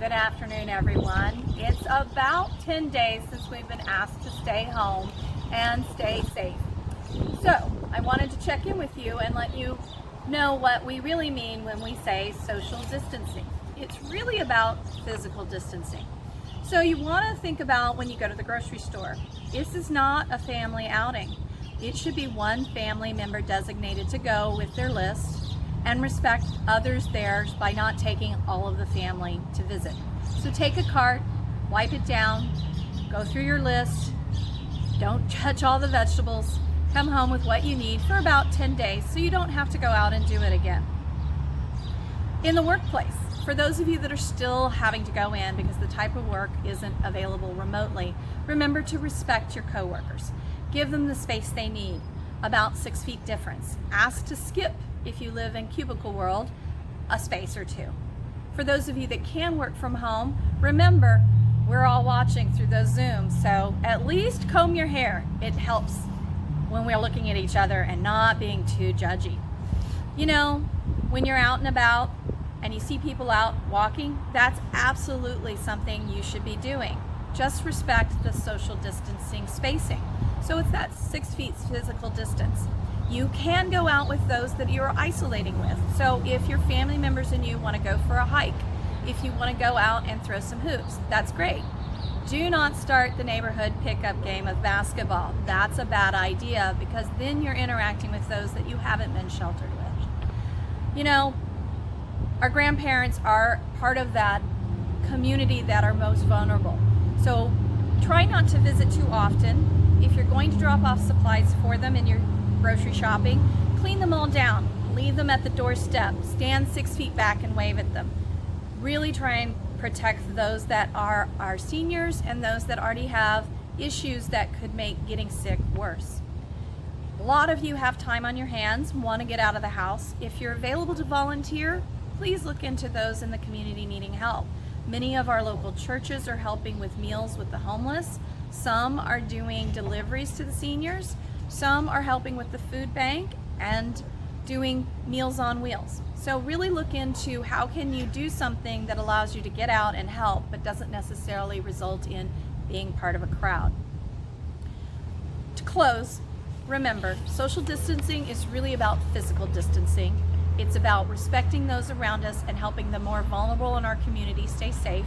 Good afternoon, everyone. It's about 10 days since we've been asked to stay home and stay safe. So I wanted to check in with you and let you know what we really mean when we say social distancing. It's really about physical distancing. So you want to think about when you go to the grocery store. This is not a family outing. It should be one family member designated to go with their list and respect others' theirs by not taking all of the family to visit. So take a cart, wipe it down, go through your list, don't touch all the vegetables, come home with what you need for about 10 days so you don't have to go out and do it again. In the workplace, for those of you that are still having to go in because the type of work isn't available remotely, remember to respect your coworkers. Give them the space they need, about 6 feet difference. Ask to skip, if you live in cubicle world, a space or two. For those of you that can work from home, remember, we're all watching through those Zooms, so at least comb your hair. It helps when we're looking at each other and not being too judgy. You know, when you're out and about and you see people out walking, that's absolutely something you should be doing. Just respect the social distancing spacing. So it's that 6 feet physical distance. You can go out with those that you're isolating with. So if your family members and you want to go for a hike, if you want to go out and throw some hoops, that's great. Do not start the neighborhood pickup game of basketball. That's a bad idea because then you're interacting with those that you haven't been sheltered with. You know, our grandparents are part of that community that are most vulnerable. So try not to visit too often. If you're going to drop off supplies for them in your grocery shopping, clean them all down, leave them at the doorstep, stand 6 feet back and wave at them. Really try and protect those that are our seniors and those that already have issues that could make getting sick worse. A lot of you have time on your hands, want to get out of the house. If you're available to volunteer, please look into those in the community needing help. Many of our local churches are helping with meals with the homeless. Some are doing deliveries to the seniors. Some are helping with the food bank and doing Meals on Wheels. So really look into how can you do something that allows you to get out and help but doesn't necessarily result in being part of a crowd. To close, remember, social distancing is really about physical distancing. It's about respecting those around us and helping the more vulnerable in our community stay safe.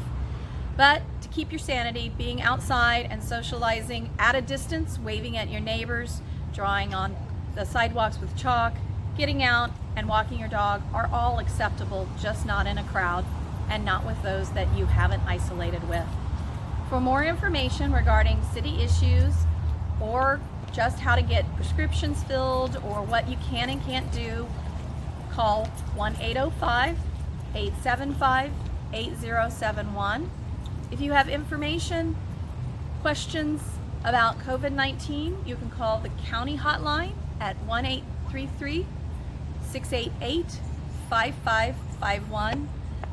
But to keep your sanity, being outside and socializing at a distance, waving at your neighbors, drawing on the sidewalks with chalk, getting out and walking your dog are all acceptable, just not in a crowd and not with those that you haven't isolated with. For more information regarding city issues or just how to get prescriptions filled or what you can and can't do, call 1-805-875-8071. If you have information, questions about COVID-19, you can call the county hotline at 1-833-688-5551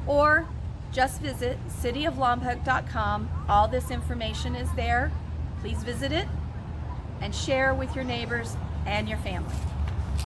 or just visit cityoflompoc.com. All this information is there. Please visit it and share with your neighbors and your family.